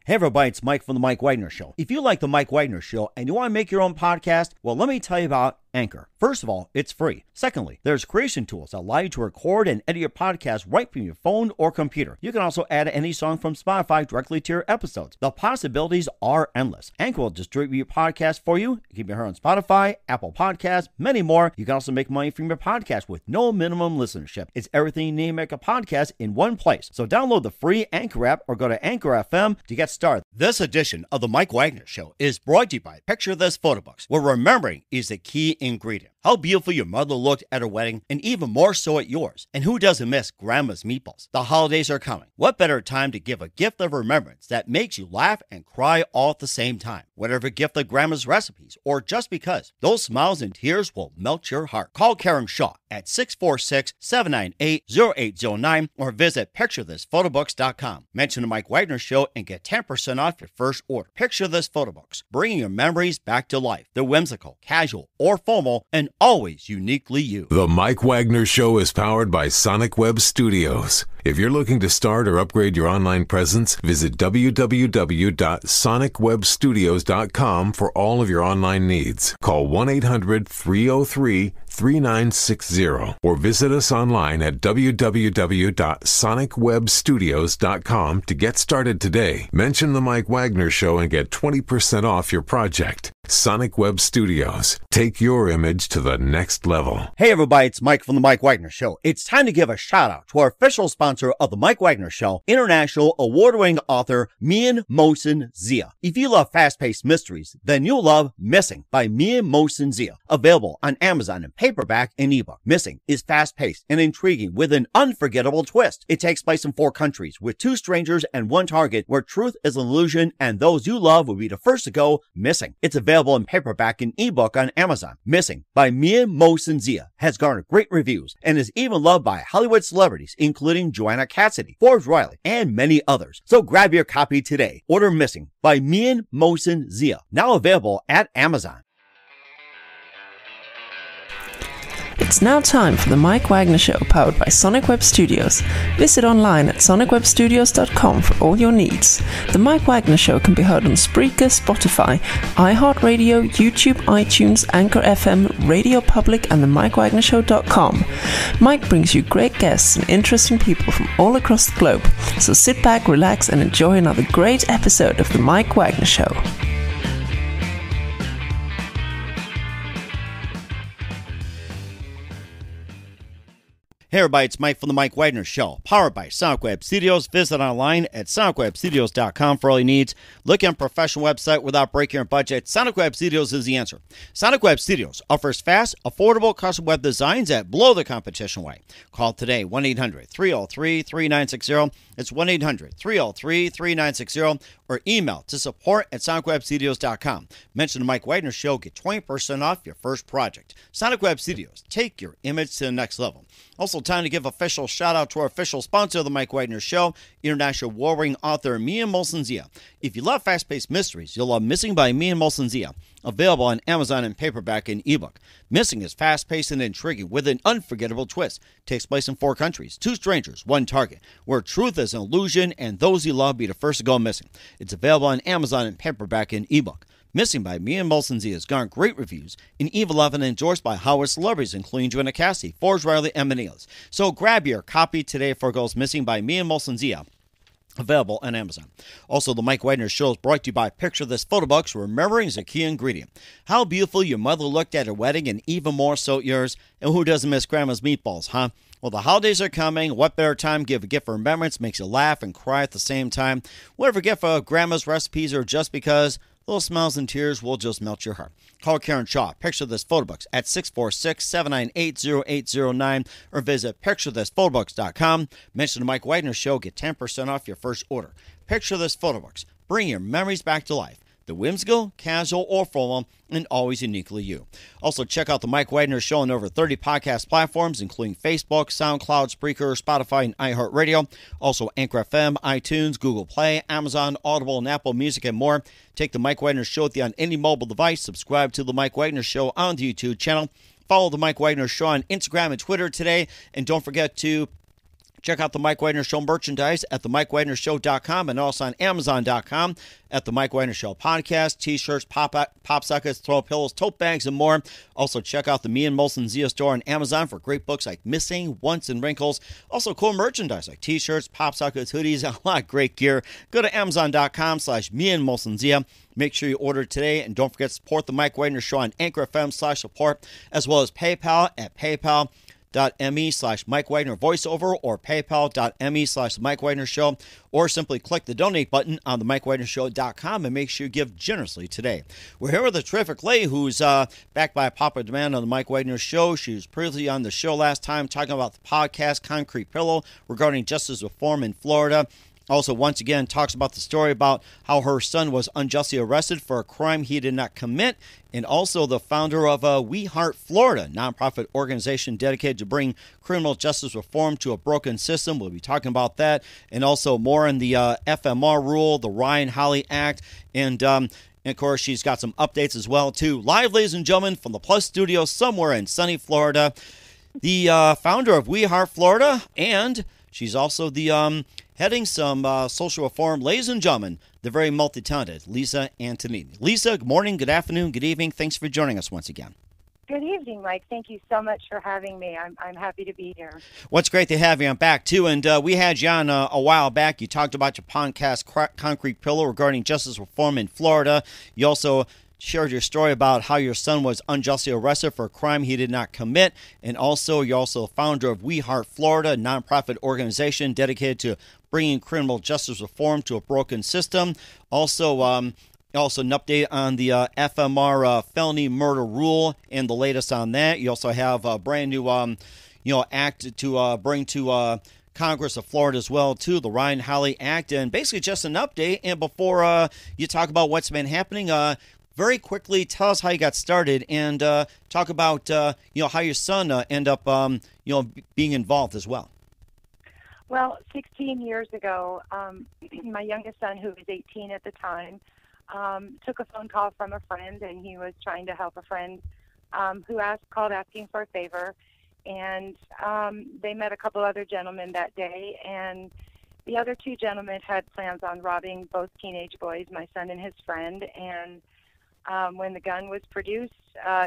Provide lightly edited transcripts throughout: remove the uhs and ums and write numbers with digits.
Hey everybody, it's Mike from The Mike Wagner Show. If you like The Mike Wagner Show and you want to make your own podcast, well, let me tell you about Anchor. First of all, it's free. Secondly, there's creation tools that allow you to record and edit your podcast right from your phone or computer. You can also add any song from Spotify directly to your episodes. The possibilities are endless. Anchor will distribute your podcast for you. You can be heard on Spotify, Apple Podcasts, many more. You can also make money from your podcast with no minimum listenership. It's everything you need to make a podcast in one place. So download the free Anchor app or go to Anchor FM to get started. This edition of The Mike Wagner Show is brought to you by Picture This Photo Books, where remembering is the key ingredient. How beautiful your mother looked at her wedding, and even more so at yours. And who doesn't miss Grandma's meatballs? The holidays are coming. What better time to give a gift of remembrance that makes you laugh and cry all at the same time? Whatever gift of Grandma's recipes, or just because, those smiles and tears will melt your heart. Call Karen Shaw at 646-798-0809 or visit PictureThisPhotoBooks.com. Mention the Mike Wagner Show and get 10% off your first order. Picture This Photo Books, bringing your memories back to life. They're whimsical, casual, or formal, and always uniquely you. The Mike Wagner Show is powered by Sonic Web Studios. If you're looking to start or upgrade your online presence, visit www.sonicwebstudios.com for all of your online needs. Call 1-800-303-3960 or visit us online at www.sonicwebstudios.com to get started today. Mention the Mike Wagner Show and get 20% off your project. Sonic Web Studios. Take your image to the next level. Hey everybody, it's Mike from The Mike Wagner Show. It's time to give a shout out to our official sponsor of The Mike Wagner Show, international award-winning author Mian Mohsen Zia. If you love fast-paced mysteries, then you'll love Missing by Mian Mohsen Zia. Available on Amazon in paperback and ebook. Missing is fast-paced and intriguing with an unforgettable twist. It takes place in 4 countries with 2 strangers and 1 target where truth is an illusion and those you love will be the first to go missing. It's available in paperback and ebook on Amazon. Missing by Mian Mohsen Zia has garnered great reviews and is even loved by Hollywood celebrities including Joanna Cassidy, Forbes Riley, and many others. So grab your copy today. Order Missing by Mian Mohsen Zia, now available at Amazon. It's now time for the Mike Wagner Show, powered by Sonic Web Studios. Visit online at sonicwebstudios.com for all your needs. The Mike Wagner Show can be heard on Spreaker, Spotify, iHeartRadio, YouTube, iTunes, Anchor FM, Radio Public, and themikewagnershow.com. Mike brings you great guests and interesting people from all across the globe. So sit back, relax, and enjoy another great episode of the Mike Wagner Show. Hey everybody, it's Mike from The Mike Wagner Show, powered by Sonic Web Studios. Visit online at sonicwebstudios.com for all your needs. Look at a professional website without breaking your budget. Sonic Web Studios is the answer. Sonic Web Studios offers fast, affordable custom web designs that blow the competition away. Call today, 1-800-303-3960. It's 1-800-303-3960 or email to support@sonicwebstudios.com. Mention the Mike Wagner Show, get 20% off your first project. Sonic Web Studios, take your image to the next level. Also, time to give official shout out to our official sponsor of the Mike Wagner Show, international war-winning author Mian Mohsen Zia. If you love fast-paced mysteries, you'll love Missing by Mian Mohsen Zia. Available on Amazon in paperback and ebook. Missing is fast-paced and intriguing with an unforgettable twist. Takes place in 4 countries, 2 strangers, 1 target, where truth is an illusion and those you love be the first to go missing. It's available on Amazon in paperback and ebook. Missing by Mian Mohsen Zia has garnered great reviews and even loved and endorsed by Hollywood celebrities including Joanna Cassidy, Forbes Riley, and many others. So grab your copy today for Goes Missing by Mian Mohsen Zia. Available on Amazon. Also, the Mike Wagner Show is brought to you by Picture This Photo Books. Remembering is a key ingredient. How beautiful your mother looked at her wedding, and even more so at yours. And who doesn't miss Grandma's meatballs, huh? Well, the holidays are coming. What better time to give a gift of remembrance? Makes you laugh and cry at the same time. Whatever gift of Grandma's recipes or just because, little smiles and tears will just melt your heart. Call Karen Shaw, Picture This Photo Books at 646-798-0809 or visit PictureThisPhotoBooks.com. Mention the Mike Wagner Show, get 10% off your first order. Picture This Photo Books, bring your memories back to life. The whimsical, casual, or formal, and always uniquely you. Also, check out the Mike Wagner Show on over 30 podcast platforms, including Facebook, SoundCloud, Spreaker, Spotify, and iHeartRadio. Also, Anchor FM, iTunes, Google Play, Amazon, Audible, and Apple Music, and more. Take the Mike Wagner Show with you on any mobile device. Subscribe to the Mike Wagner Show on the YouTube channel. Follow the Mike Wagner Show on Instagram and Twitter today. And don't forget to Check out the Mike Wagner Show merchandise at themikewagnershow.com and also on Amazon.com at the Mike Wagner Show podcast, t-shirts, pop sockets, throw pillows, tote bags, and more. Also, check out the Me and Molson Zia store on Amazon for great books like Missing, Once, and Wrinkles. Also, cool merchandise like t-shirts, pop sockets, hoodies, a lot of great gear. Go to Amazon.com/Me and Molson Zia. Make sure you order today, and don't forget to support the Mike Wagner Show on Anchor FM/support, as well as PayPal at paypal.me/Mike Wagner voiceover or paypal.me/Mike Wagner Show, or simply click the donate button on the MikeWagnerShow.com and make sure you give generously today. We're here with a terrific lady who's backed by a popular demand on the Mike Wagner Show. She was previously on the show last time talking about the podcast Concrete Pillow regarding justice reform in Florida. Also, once again, talks about the story about how her son was unjustly arrested for a crime he did not commit, and also the founder of WeHeart Florida, nonprofit organization dedicated to bring criminal justice reform to a broken system. We'll be talking about that, and also more on the FMR rule, the Ryan Hawley Act, and of course, she's got some updates as well, too. Live, ladies and gentlemen, from the Plus Studio somewhere in sunny Florida, the founder of WeHeart Florida, and she's also the heading some social reform. Ladies and gentlemen, the very multi-talented Lisa Antonini. Lisa, good morning, good afternoon, good evening. Thanks for joining us once again. Good evening, Mike. Thank you so much for having me. I'm happy to be here. Well, it's great to have you on back, too. And we had you on a while back. You talked about your podcast, Concrete Pillow, regarding justice reform in Florida. You also shared your story about how your son was unjustly arrested for a crime he did not commit. And also, you're also the founder of WeHeart Florida, a nonprofit organization dedicated to bringing criminal justice reform to a broken system. Also an update on the FMR felony murder rule and the latest on that. You also have a brand new act to bring to Congress of Florida as well, too, the Ryan Hawley Act. And basically just an update. And before you talk about what's been happening, very quickly tell us how you got started and talk about how your son ended up being involved as well. Well, 16 years ago, my youngest son, who was 18 at the time, took a phone call from a friend, and he was trying to help a friend who called asking for a favor. And they met a couple other gentlemen that day, and the other two gentlemen had plans on robbing both teenage boys, my son and his friend. And when the gun was produced,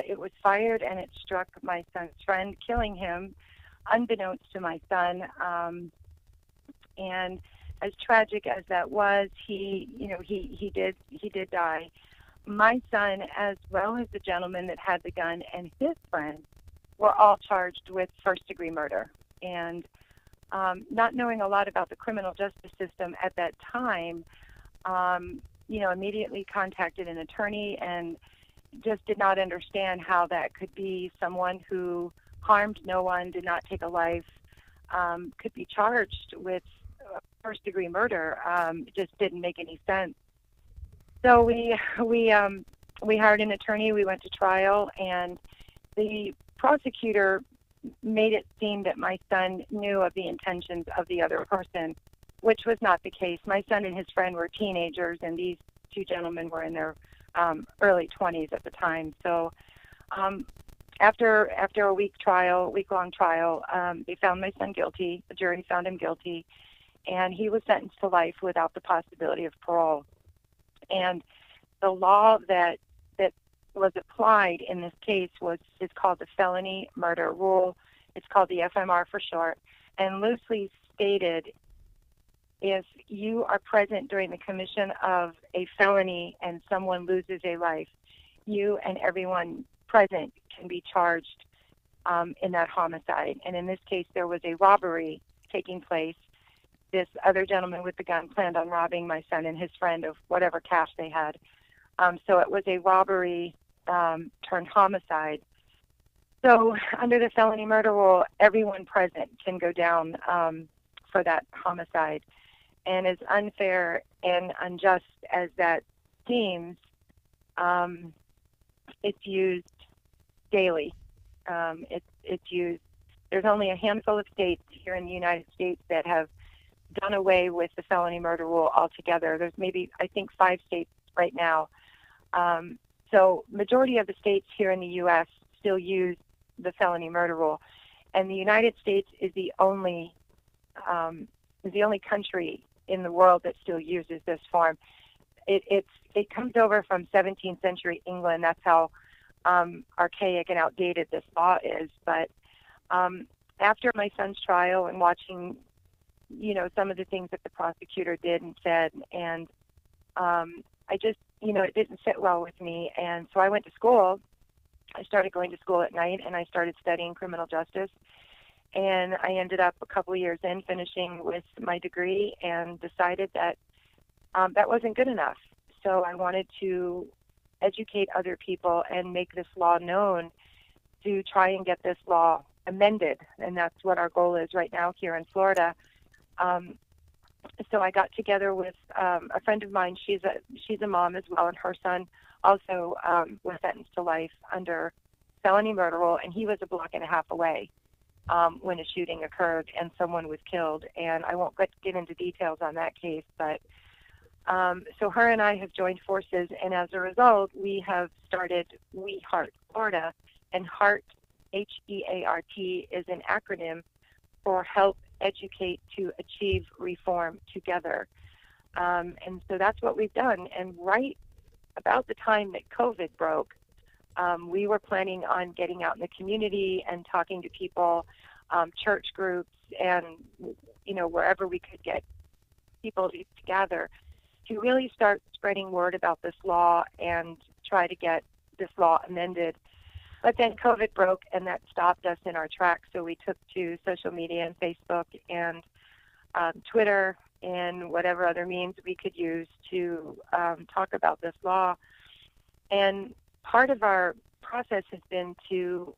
it was fired, and it struck my son's friend, killing him, unbeknownst to my son. And as tragic as that was, he did die. My son, as well as the gentleman that had the gun and his friend, were all charged with first-degree murder. And not knowing a lot about the criminal justice system at that time, immediately contacted an attorney and just did not understand how that could be someone who harmed no one, did not take a life, could be charged with first-degree murder. It just didn't make any sense. So we hired an attorney. We went to trial, and the prosecutor made it seem that my son knew of the intentions of the other person, which was not the case. My son and his friend were teenagers, and these two gentlemen were in their early 20s at the time. So after a week-long trial, they found my son guilty. The jury found him guilty, and he was sentenced to life without the possibility of parole. And the law that was applied in this case is called the Felony Murder Rule. It's called the FMR for short. And loosely stated, if you are present during the commission of a felony and someone loses a life, you and everyone present can be charged in that homicide. And in this case, there was a robbery taking place. This other gentleman with the gun planned on robbing my son and his friend of whatever cash they had. So it was a robbery turned homicide. So under the felony murder rule, everyone present can go down for that homicide. And as unfair and unjust as that seems, it's used daily. It's used. There's only a handful of states here in the United States that have done away with the felony murder rule altogether. There's maybe, I think, 5 states right now. So majority of the states here in the U.S. still use the felony murder rule. And the United States is the only is the only country in the world that still uses this form. It comes over from 17th century England. That's how archaic and outdated this law is. But after my son's trial and watching, some of the things that the prosecutor did and said, and I just, it didn't sit well with me. And so I went to school. I started going to school at night, and I started studying criminal justice. And I ended up a couple of years in finishing with my degree and decided that that wasn't good enough. So I wanted to educate other people and make this law known to try and get this law amended. And that's what our goal is right now here in Florida. So I got together with a friend of mine. She's a mom as well, and her son also was sentenced to life under felony murder rule, and he was a block and a half away when a shooting occurred and someone was killed. And I won't get into details on that case, but so her and I have joined forces, and as a result, we have started WeHeart Florida, and HEART, H-E-A-R-T, is an acronym for Help Educate to Achieve Reform Together. And so that's what we've done. And right about the time that COVID broke, we were planning on getting out in the community and talking to people, church groups, and wherever we could get people to gather to really start spreading word about this law and try to get this law amended. But then COVID broke, and that stopped us in our tracks. So we took to social media and Facebook and Twitter and whatever other means we could use to talk about this law. And part of our process has been to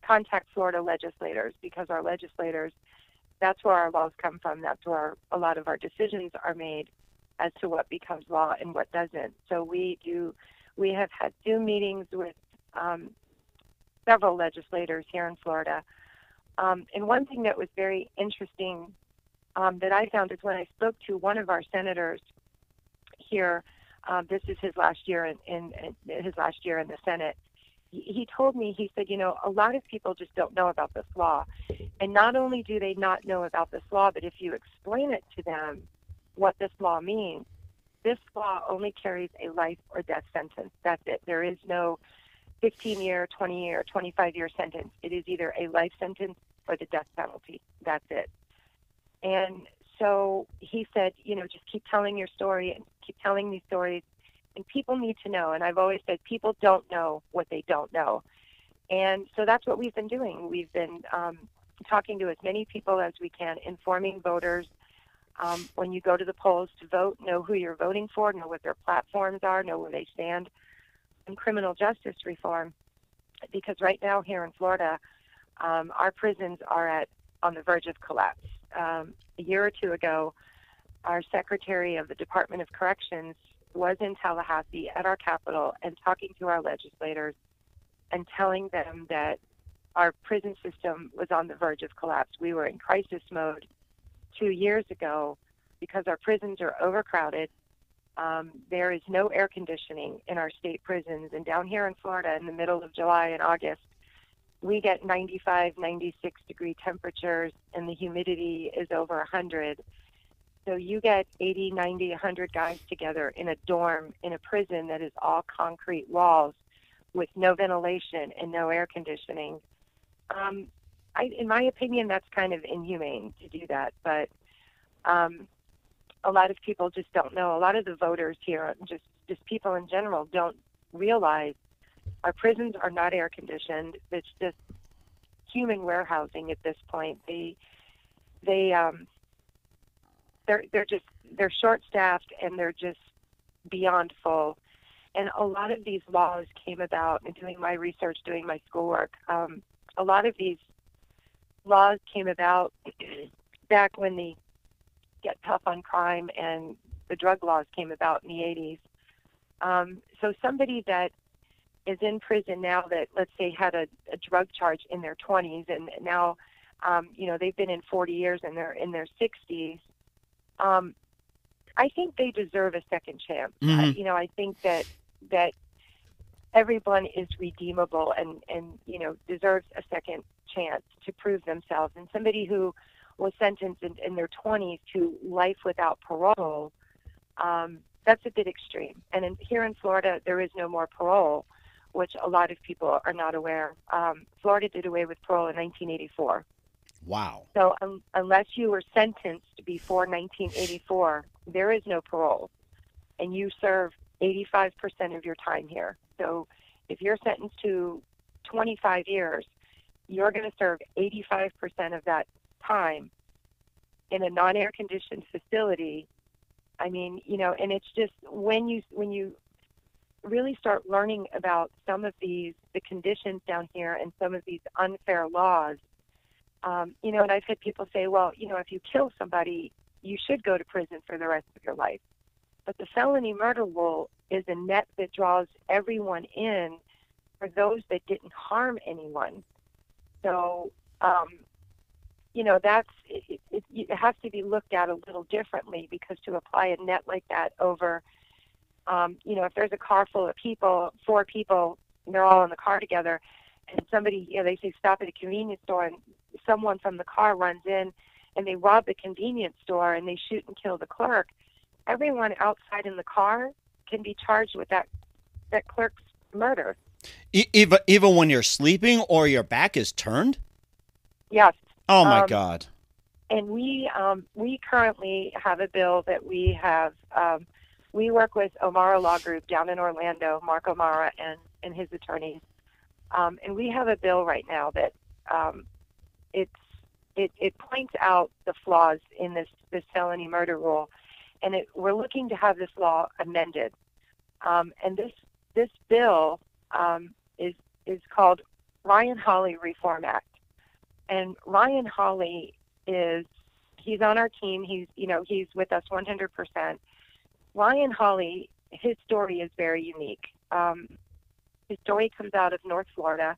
contact Florida legislators, because our legislators, that's where our laws come from. That's where a lot of our decisions are made as to what becomes law and what doesn't. So we have had Zoom meetings with several legislators here in Florida. And one thing that was very interesting that I found is when I spoke to one of our senators here, this is his last year in the Senate. He told me, he said, a lot of people just don't know about this law. And not only do they not know about this law, but if you explain it to them what this law means, this law only carries a life or death sentence. That's it. There is no 15-year, 20-year, 25-year sentence. It is either a life sentence or the death penalty. That's it. And so he said, just keep telling your story and keep telling these stories. And people need to know. And I've always said people don't know what they don't know. And so that's what we've been doing. We've been talking to as many people as we can, informing voters. When you go to the polls to vote, know who you're voting for, know what their platforms are, know where they stand in criminal justice reform. Because right now here in Florida, our prisons are on the verge of collapse. A year or two ago, our Secretary of the Department of Corrections was in Tallahassee at our Capitol and talking to our legislators and telling them that our prison system was on the verge of collapse. We were in crisis mode 2 years ago because our prisons are overcrowded. There is no air conditioning in our state prisons. And down here in Florida in the middle of July and August, we get 95, 96 degree temperatures, and the humidity is over 100. So you get 80, 90, 100 guys together in a dorm in a prison that is all concrete walls with no ventilation and no air conditioning. In my opinion, that's kind of inhumane to do that. But a lot of people just don't know. A lot of the voters here, just people in general, don't realize our prisons are not air conditioned. It's just human warehousing at this point. They're short-staffed, and they're just beyond full. And a lot of these laws came about, and doing my research, doing my schoolwork, a lot of these laws came about back when the Get Tough on Crime and the drug laws came about in the 80s. So somebody that is in prison now that, let's say, had a drug charge in their 20s, and now, they've been in 40 years and they're in their 60s, I think they deserve a second chance. Mm-hmm. I think that everyone is redeemable and deserves a second chance to prove themselves. And somebody who was sentenced in their 20s to life without parole, that's a bit extreme. And here in Florida, there is no more parole, which a lot of people are not aware. Florida did away with parole in 1984. Wow. So unless you were sentenced before 1984, there is no parole. And you serve 85% of your time here. So if you're sentenced to 25 years, you're going to serve 85% of that time in a non-air conditioned facility. I mean, you know, and it's just when you really start learning about some of the conditions down here and some of these unfair laws, you know, and I've had people say, well, you know, if you kill somebody, you should go to prison for the rest of your life. But the felony murder rule is a net that draws everyone in for those that didn't harm anyone. So, you know, it has to be looked at a little differently, because to apply a net like that over, you know, if there's a car full of people, 4 people, and they're all in the car together, and somebody, you know, they say stop at a convenience store, and someone from the car runs in and they rob the convenience store and they shoot and kill the clerk, everyone outside in the car can be charged with that clerk's murder. Even when you're sleeping or your back is turned? Yes. Oh, my God. And we currently have a bill that we have. We work with O'Mara Law Group down in Orlando, Mark O'Mara and his attorneys. And we have a bill right now that it points out the flaws in this felony murder rule. And we're looking to have this law amended. And this bill is called Ryan Hawley Reform Act. And Ryan Hawley he's on our team. He's with us 100%. Ryan Hawley, his story is very unique. His story comes out of North Florida.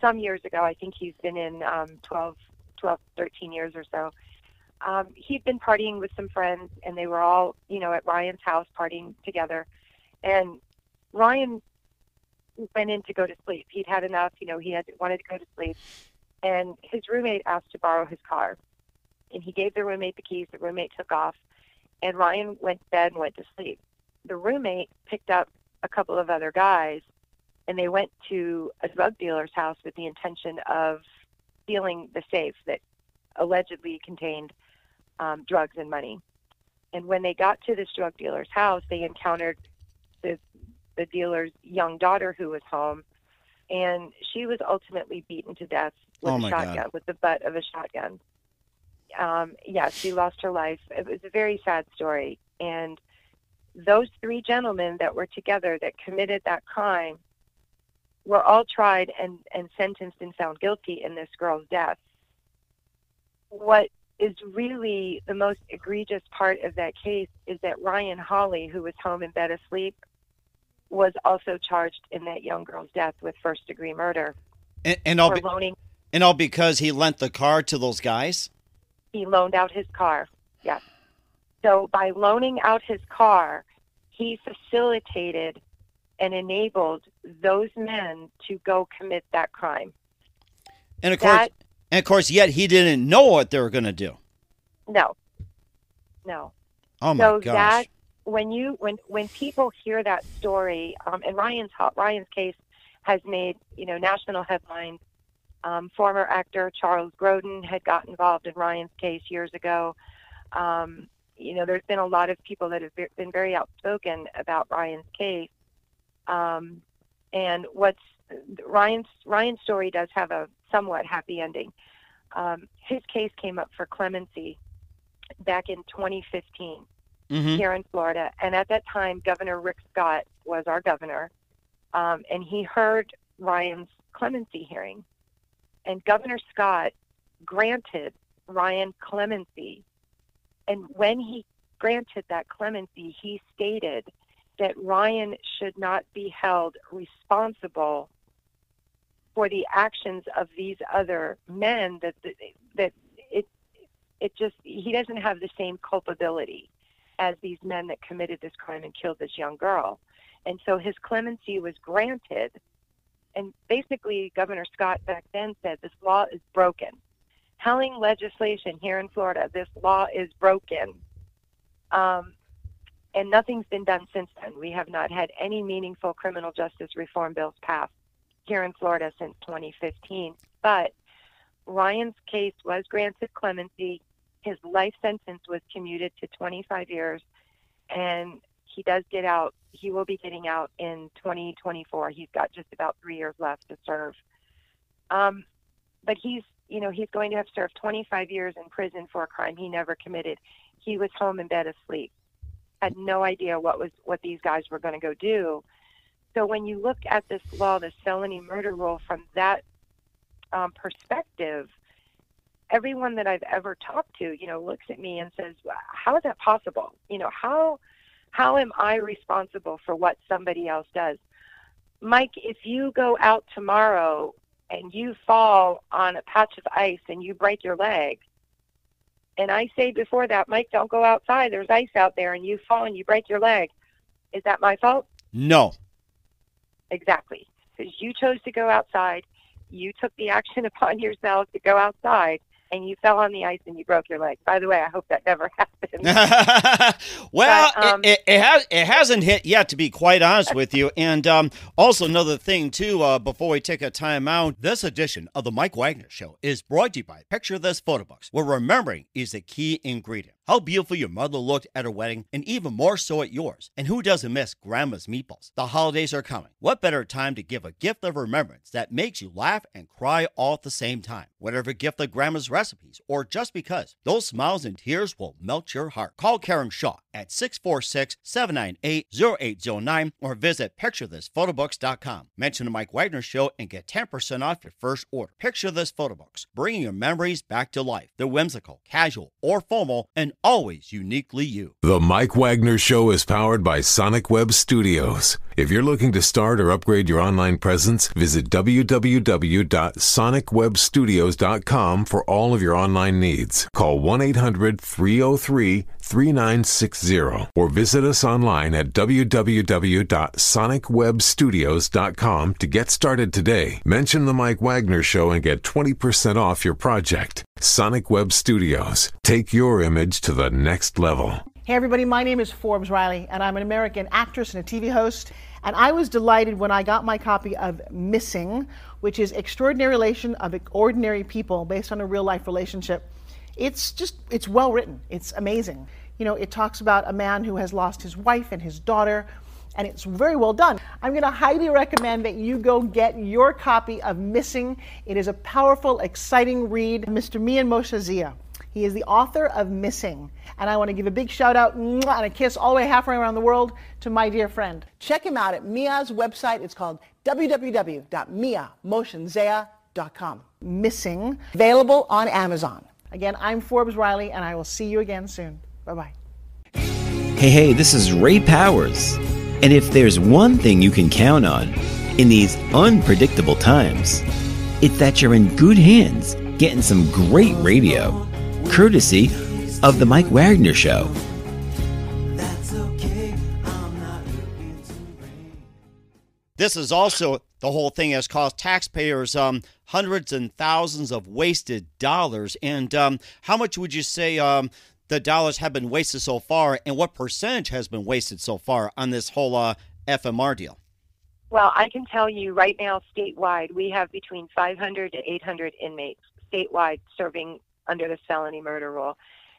Some years ago, I think he's been in 12, 13 years or so. He'd been partying with some friends, and they were all, you know, at Ryan's house partying together. And Ryan went in to go to sleep. He'd had enough, you know, wanted to go to sleep. And his roommate asked to borrow his car. And he gave the roommate the keys. The roommate took off. And Ryan went to bed and went to sleep. The roommate picked up a couple of other guys, and they went to a drug dealer's house with the intention of stealing the safe that allegedly contained drugs and money. And when they got to this drug dealer's house, they encountered the dealer's young daughter who was home, and she was ultimately beaten to death with a shotgun, God. With the butt of a shotgun. Yeah, she lost her life. It was a very sad story. And those 3 gentlemen that were together that committed that crime were all tried and sentenced and found guilty in this girl's death. What is really the most egregious part of that case is that Ryan Hawley, who was home in bed asleep, was also charged in that young girl's death with first-degree murder. And all because he lent the car to those guys? He loaned out his car, yes. So by loaning out his car, he facilitated and enabled those men to go commit that crime. And of course, yet he didn't know what they were going to do. No. Oh my gosh. That when people hear that story, and Ryan's case has made national headlines. Former actor Charles Grodin had got involved in Ryan's case years ago. There's been a lot of people that have been very outspoken about Ryan's case. And Ryan's story does have a somewhat happy ending. His case came up for clemency back in 2015 here in Florida. And at that time, Governor Rick Scott was our governor. And he heard Ryan's clemency hearing. And Governor Scott granted Ryan clemency. And when he granted that clemency, he stated that Ryan should not be held responsible for the actions of these other men, he doesn't have the same culpability as these men that committed this crime and killed this young girl. And so his clemency was granted. And basically, Governor Scott back then said this law is broken. telling legislation here in Florida this law is broken. And nothing's been done since then. We have not had any meaningful criminal justice reform bills passed here in Florida since 2015. But Ryan's case was granted clemency. His life sentence was commuted to 25 years, and he does get out. He will be getting out in 2024. He's got just about 3 years left to serve. But he's going to have served 25 years in prison for a crime he never committed. He was home in bed asleep, had no idea what these guys were going to go do. So when you look at this law, this felony murder rule, from that perspective, everyone that I've ever talked to, looks at me and says, how is that possible? How am I responsible for what somebody else does? Mike, if you go out tomorrow and you fall on a patch of ice and you break your leg, and I say before that, Mike, don't go outside, there's ice out there, and you fall and you break your leg, is that my fault? No. Exactly. Because you chose to go outside, you took the action upon yourself to go outside, and you fell on the ice and you broke your leg. By the way, I hope that never happens. Well, but, it hasn't hit yet, to be quite honest with you. And also another thing, too, before we take a time out, this edition of the Mike Wagner Show is brought to you by Picture This Photo Books, where remembering is the key ingredient. How beautiful your mother looked at her wedding, and even more so at yours. And who doesn't miss Grandma's meatballs? The holidays are coming. What better time to give a gift of remembrance that makes you laugh and cry all at the same time? Whatever gift of Grandma's recipes, or just because, those smiles and tears will melt your heart. Call Karen Shaw at 646-798-0809 or visit PictureThisPhotoBooks.com. Mention the Mike Wagner Show and get 10% off your first order. Picture This Photo Books, bringing your memories back to life. They're whimsical, casual, or formal, and always uniquely you. The Mike Wagner Show is powered by Sonic Web Studios. If you're looking to start or upgrade your online presence, visit www.sonicwebstudios.com for all of your online needs. Call 1-800-303-3960 or visit us online at www.sonicwebstudios.com to get started today. Mention the Mike Wagner Show and get 20% off your project. Sonic Web Studios. Take your image to the next level. Hey everybody, my name is Forbes Riley, and I'm an American actress and a TV host. And I was delighted when I got my copy of Missing, which is Extraordinary Relation of Ordinary People based on a real-life relationship. It's well written. It's amazing. It talks about a man who has lost his wife and his daughter, and it's very well done. I'm going to highly recommend that you go get your copy of Missing. It is a powerful, exciting read. Mr. Mian Moshe Zia. He is the author of Missing. And I want to give a big shout out and a kiss all the way halfway around the world to my dear friend. Check him out at Mia's website. It's called www.miamotionzea.com. Missing, available on Amazon. Again, I'm Forbes Riley, and I will see you again soon. Bye-bye. Hey, this is Ray Powers. And if there's one thing you can count on in these unpredictable times, it's that you're in good hands getting some great radio, courtesy of The Mike Wagner Show. This is also, the whole thing has cost taxpayers hundreds and thousands of wasted dollars. And how much would you say the dollars have been wasted so far, and what percentage has been wasted so far on this whole FMR deal? Well, I can tell you right now, statewide, we have between 500 to 800 inmates statewide serving under this felony murder rule.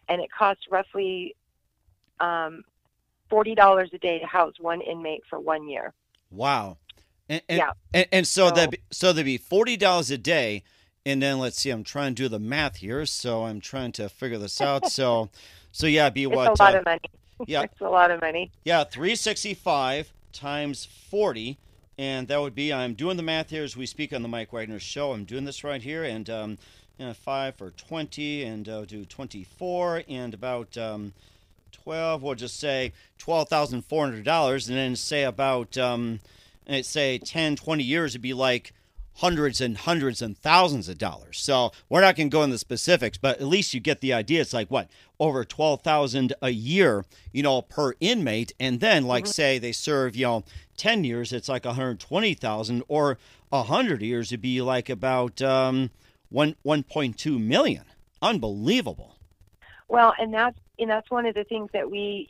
And it costs roughly $40 a day to house one inmate for 1 year. Wow. And so there'd be $40 a day. And then let's see, I'm trying to do the math here. So I'm trying to figure this out. So yeah, it'd be what? It's a lot of money. Yeah. It's a lot of money. Yeah, 365 times 40. And that would be, I'm doing the math here as we speak on the Mike Wagner Show. I'm doing this right here. And 5 for 20, and do 24, and about 12, we'll just say $12,400, and then say about, say 10, 20 years, it'd be like hundreds and thousands of dollars. So we're not going to go into the specifics, but at least you get the idea. It's like, what, over $12,000 a year, per inmate, and then, like, say they serve, 10 years, it's like $120,000, or 100 years, it'd be like about 1.2 million. Unbelievable. Well, and that's one of the things that we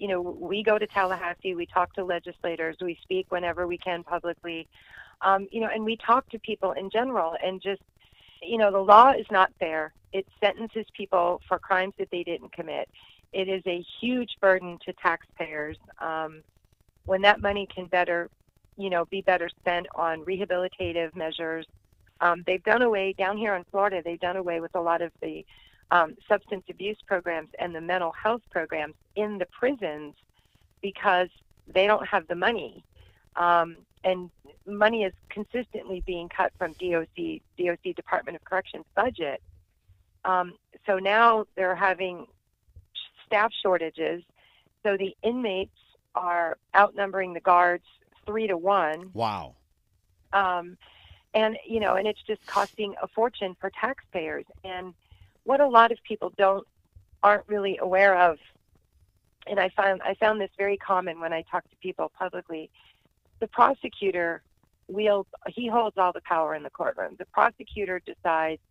go to Tallahassee, we talk to legislators, we speak whenever we can publicly, and we talk to people in general, and just, the law is not fair. It sentences people for crimes that they didn't commit. It is a huge burden to taxpayers when that money can be better spent on rehabilitative measures. They've done away, down here in Florida, they've done away with a lot of the substance abuse programs and the mental health programs in the prisons because they don't have the money. And money is consistently being cut from DOC, Department of Corrections budget. So now they're having staff shortages. So the inmates are outnumbering the guards 3 to 1. Wow. And it's just costing a fortune for taxpayers. And what a lot of people aren't really aware of, and I found this very common when I talk to people publicly, the prosecutor holds all the power in the courtroom. The prosecutor decides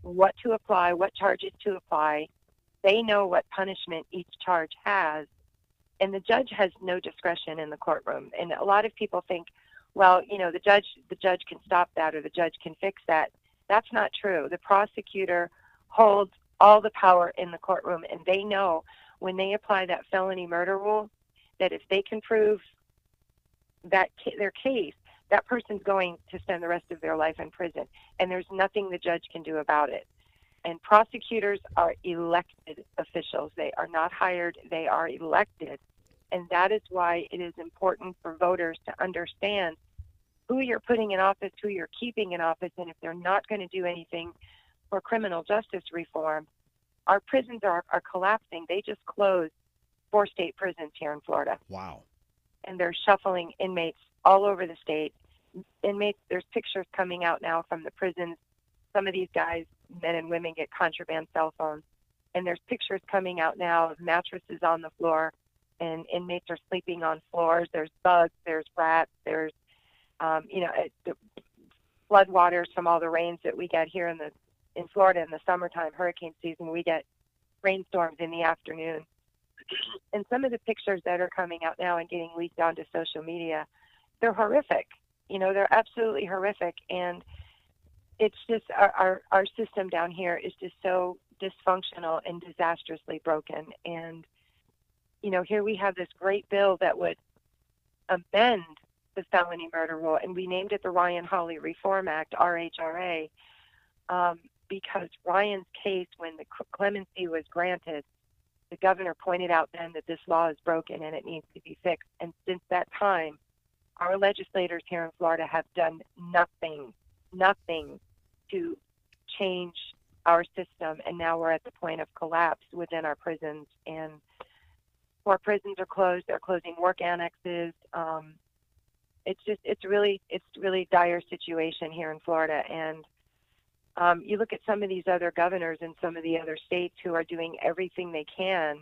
what to apply, what charges to apply. They know what punishment each charge has, and the judge has no discretion in the courtroom. And a lot of people think, well, the judge can stop that, or the judge can fix that. That's not true. The prosecutor holds all the power in the courtroom, and they know when they apply that felony murder rule that if they can prove that their case, that person's going to spend the rest of their life in prison, and there's nothing the judge can do about it. And prosecutors are elected officials. They are not hired. They are elected. And that is why it is important for voters to understand who you're putting in office, who you're keeping in office, and if they're not going to do anything for criminal justice reform. Our prisons are collapsing. They just closed 4 state prisons here in Florida. Wow. And they're shuffling inmates all over the state. There's pictures coming out now from the prisons. Some of these guys, men and women, get contraband cell phones. And there's pictures coming out now of mattresses on the floor, and inmates are sleeping on floors. There's bugs, there's rats, there's, the floodwaters from all the rains that we get here in Florida in the summertime, hurricane season. We get rainstorms in the afternoon. And some of the pictures that are coming out now and getting leaked onto social media, they're horrific. They're absolutely horrific. And it's just our system down here is just so dysfunctional and disastrously broken. And, here we have this great bill that would amend the felony murder rule, and we named it the Ryan-Hawley Reform Act, RHRA, because Ryan's case, when the clemency was granted, the governor pointed out then that this law is broken and it needs to be fixed. And since that time, our legislators here in Florida have done nothing to change our system. And now we're at the point of collapse within our prisons. And 4 prisons are closed. They're closing work annexes. It's really dire situation here in Florida. And you look at some of these other governors in some of the other states who are doing everything they can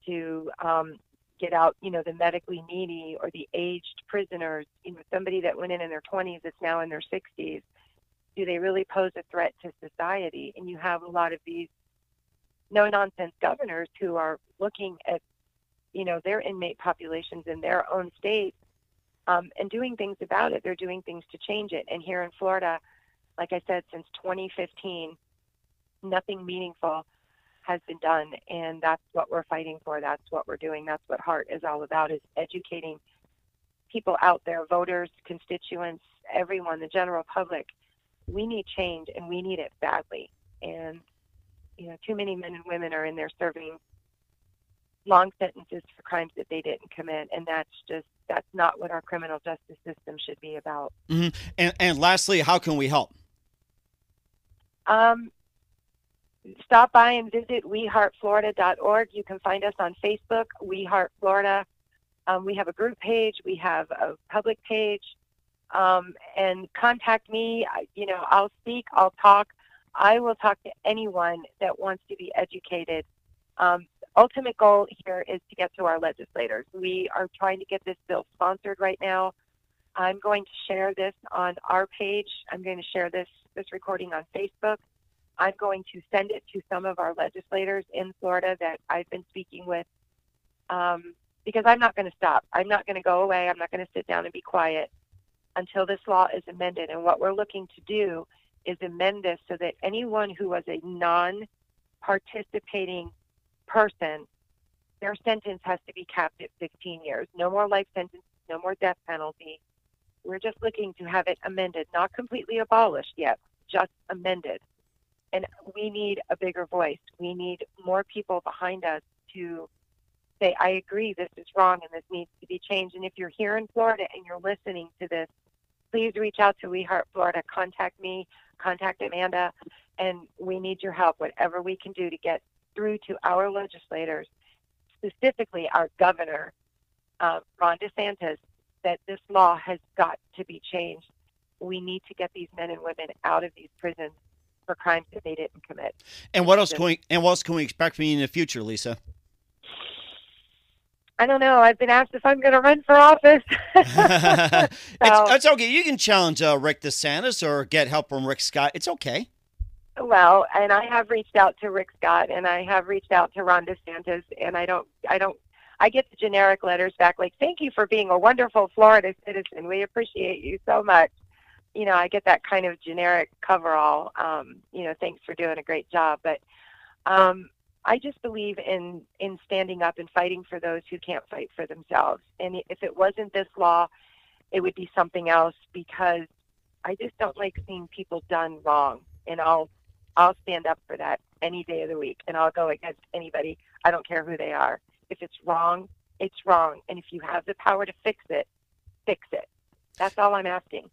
to get out, the medically needy or the aged prisoners, somebody that went in their 20s that's now in their 60s. Do they really pose a threat to society? And you have a lot of these no-nonsense governors who are looking at, their inmate populations in their own states and doing things about it. They're doing things to change it. And here in Florida, like I said, since 2015, nothing meaningful has been done, and that's what we're fighting for. That's what we're doing. That's what Heart is all about, is educating people out there, voters, constituents, everyone, the general public. We need change, and we need it badly. And, too many men and women are in there serving long sentences for crimes that they didn't commit, and that's not what our criminal justice system should be about. Mm-hmm. And lastly, how can we help? Stop by and visit WeHeartFlorida.org. You can find us on Facebook, WeHeart Florida. We have a group page. We have a public page. And contact me. I'll speak. I'll talk. I will talk to anyone that wants to be educated. Ultimate goal here is to get to our legislators. We are trying to get this bill sponsored right now. I'm going to share this on our page. I'm going to share this this recording on Facebook. I'm going to send it to some of our legislators in Florida that I've been speaking with, because I'm not going to stop. I'm not going to go away. I'm not going to sit down and be quiet until this law is amended. And what we're looking to do is amend this so that anyone who was a non-participating person, their sentence has to be capped at 15 years. No more life sentence, no more death penalty. We're just looking to have it amended, not completely abolished yet, just amended. And we need a bigger voice. We need more people behind us to say, I agree, this is wrong and this needs to be changed. And if you're here in Florida and you're listening to this, please reach out to WeHeart Florida. Contact me, contact Amanda, and we need your help, whatever we can do to get through to our legislators, specifically our governor, Ron DeSantis, that this law has got to be changed. We need to get these men and women out of these prisons for crimes that they didn't commit. And what else can we expect from you in the future, Lisa? I don't know. I've been asked if I'm going to run for office. It's okay. You can challenge Rick DeSantis or get help from Rick Scott. It's okay. Well, and I have reached out to Rick Scott and I have reached out to Ron DeSantis, and I get the generic letters back like, thank you for being a wonderful Florida citizen. We appreciate you so much. You know, I get that kind of generic coverall, thanks for doing a great job. But I just believe in standing up and fighting for those who can't fight for themselves. And if it wasn't this law, it would be something else, because I just don't like seeing people done wrong. And I'll stand up for that any day of the week, and I'll go against anybody. I don't care who they are. If it's wrong, it's wrong. And if you have the power to fix it, fix it. That's all I'm asking.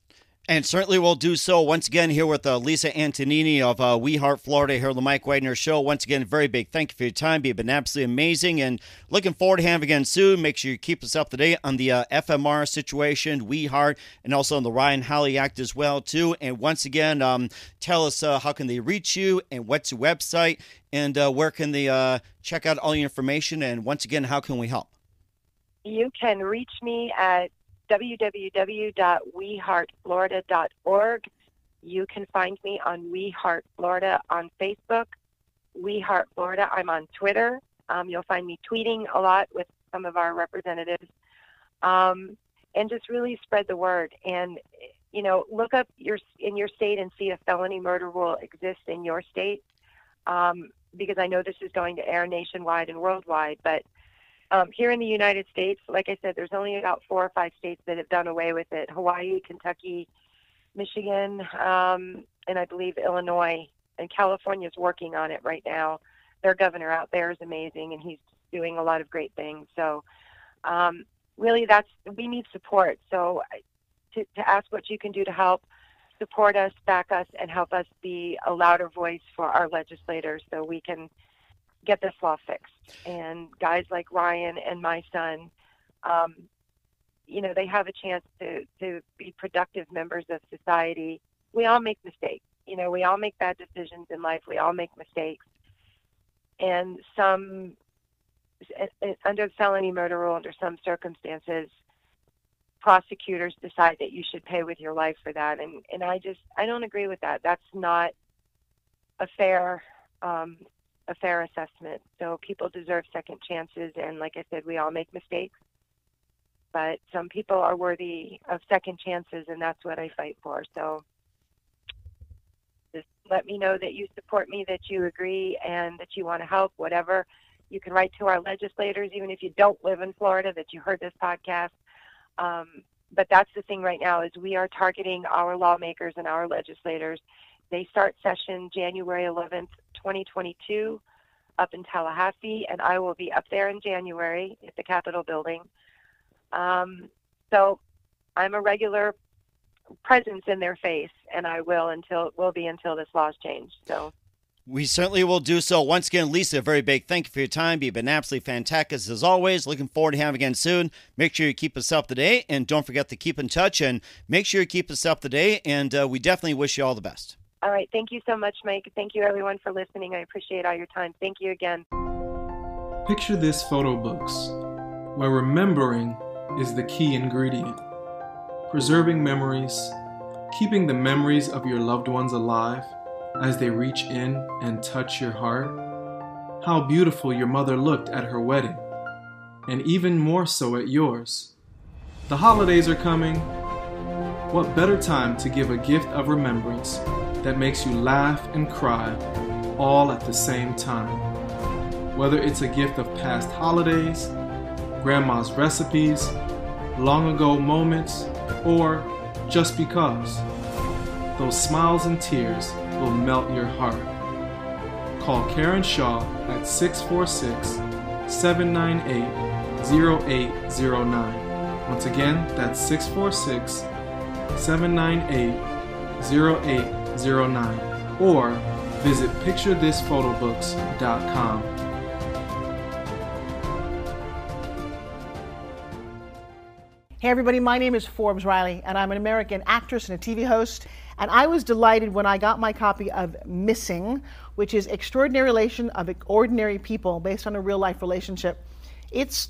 And certainly we'll do so once again here with Lisa Antonini of WeHeart Florida here on the Mike Wagner Show. Once again, very big thank you for your time. You've been absolutely amazing, and looking forward to having you again soon. Make sure you keep us up to date on the FMR situation, WeHeart, and also on the Ryan Hawley Act as well, too. And once again, tell us how can they reach you, and what's your website, and where can they check out all your information, and once again, how can we help? You can reach me at www.weheartflorida.org. You can find me on WeHeart Florida on Facebook, WeHeart Florida. I'm on Twitter. You'll find me tweeting a lot with some of our representatives, and just really spread the word. And, look up in your state and see if felony murder rule exists in your state, because I know this is going to air nationwide and worldwide, but here in the United States, like I said, there's only about 4 or 5 states that have done away with it. Hawaii, Kentucky, Michigan, and I believe Illinois, and California is working on it right now. Their governor out there is amazing, and he's doing a lot of great things. So really, we need support. So to ask what you can do to help, support us, back us, and help us be a louder voice for our legislators so we can get this law fixed. And guys like Ryan and my son, they have a chance to be productive members of society. We all make mistakes. We all make bad decisions in life. We all make mistakes. And under felony murder rule, under some circumstances, prosecutors decide that you should pay with your life for that. And I don't agree with that. That's not a fair assessment. So people deserve second chances, and like I said, we all make mistakes, but some people are worthy of second chances, and that's what I fight for. So just let me know that you support me, that you agree, and that you want to help, whatever. You can write to our legislators, even if you don't live in Florida, that you heard this podcast. But that's the thing right now, is we are targeting our lawmakers and our legislators. They start session January 11th, 2022, up in Tallahassee, and I will be up there in January at the Capitol building. So I'm a regular presence in their face, and I will until this law is changed. So we certainly will do so. Once again, Lisa, a very big thank you for your time. You've been absolutely fantastic as always. Looking forward to having you again soon. Make sure you keep us up to date, and don't forget to keep in touch, and make sure you keep us up to date, and we definitely wish you all the best. All right. Thank you so much, Mike. Thank you, everyone, for listening. I appreciate all your time. Thank you again. Picture this photo books, where remembering is the key ingredient. Preserving memories, keeping the memories of your loved ones alive as they reach in and touch your heart. How beautiful your mother looked at her wedding, and even more so at yours. The holidays are coming. What better time to give a gift of remembrance that makes you laugh and cry all at the same time? Whether it's a gift of past holidays, grandma's recipes, long ago moments, or just because, those smiles and tears will melt your heart. Call Karen Shaw at 646-798-0809. Once again, that's 646-798-0809. Or visit picturethisphotoBooks.com. Hey everybody, my name is Forbes Riley, and I'm an American actress and a TV host. And I was delighted when I got my copy of Missing, which is Extraordinary Relation of Ordinary People based on a real life relationship. It's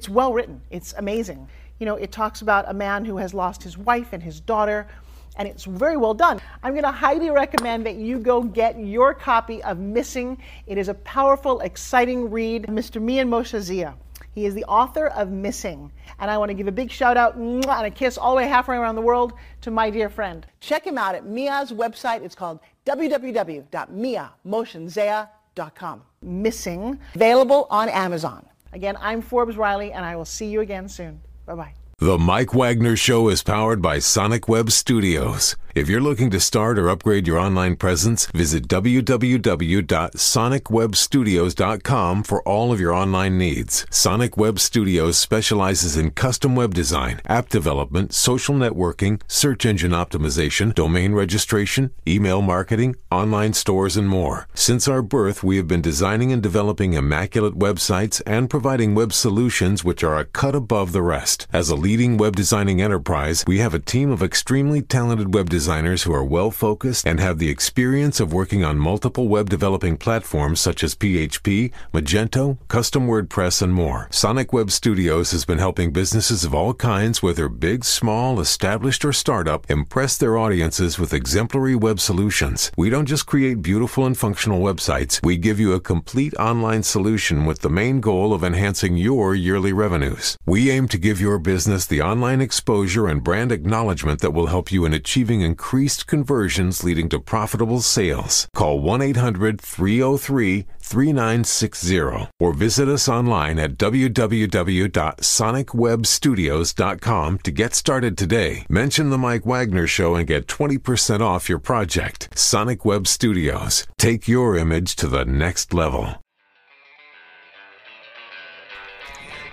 well written. It's amazing. You know, it talks about a man who has lost his wife and his daughter, and it's very well done. I'm going to highly recommend that you go get your copy of Missing. It is a powerful, exciting read. Mr. Mian Moshe Zia. He is the author of Missing. And I want to give a big shout out and a kiss all the way halfway around the world to my dear friend. Check him out at Mia's website. It's called www.miamotionzea.com. Missing, available on Amazon. Again, I'm Forbes Riley, and I will see you again soon. Bye-bye. The Mike Wagner Show is powered by Sonic Web Studios. If you're looking to start or upgrade your online presence, visit www.sonicwebstudios.com for all of your online needs. Sonic Web Studios specializes in custom web design, app development, social networking, search engine optimization, domain registration, email marketing, online stores, and more. Since our birth, we have been designing and developing immaculate websites and providing web solutions which are a cut above the rest. As a leading web designing enterprise, we have a team of extremely talented web designers who are well-focused and have the experience of working on multiple web developing platforms such as PHP, Magento, Custom WordPress, and more. Sonic Web Studios has been helping businesses of all kinds, whether big, small, established, or startup, impress their audiences with exemplary web solutions. We don't just create beautiful and functional websites. We give you a complete online solution with the main goal of enhancing your yearly revenues. We aim to give your business the online exposure and brand acknowledgement that will help you in achieving increased conversions leading to profitable sales. Call 1-800-303-3960 or visit us online at www.sonicwebstudios.com to get started today. Mention the Mike Wagner Show and get 20% off your project. Sonic Web Studios. Take your image to the next level.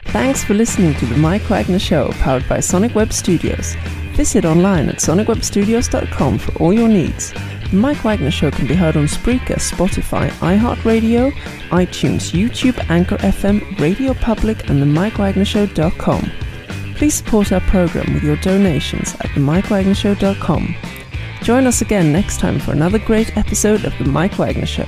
Thanks for listening to the Mike Wagner Show, powered by Sonic Web Studios. Visit online at sonicwebstudios.com for all your needs. The Mike Wagner Show can be heard on Spreaker, Spotify, iHeartRadio, iTunes, YouTube, Anchor FM, Radio Public, and themikewagnershow.com. Please support our program with your donations at themikewagnershow.com. Join us again next time for another great episode of The Mike Wagner Show.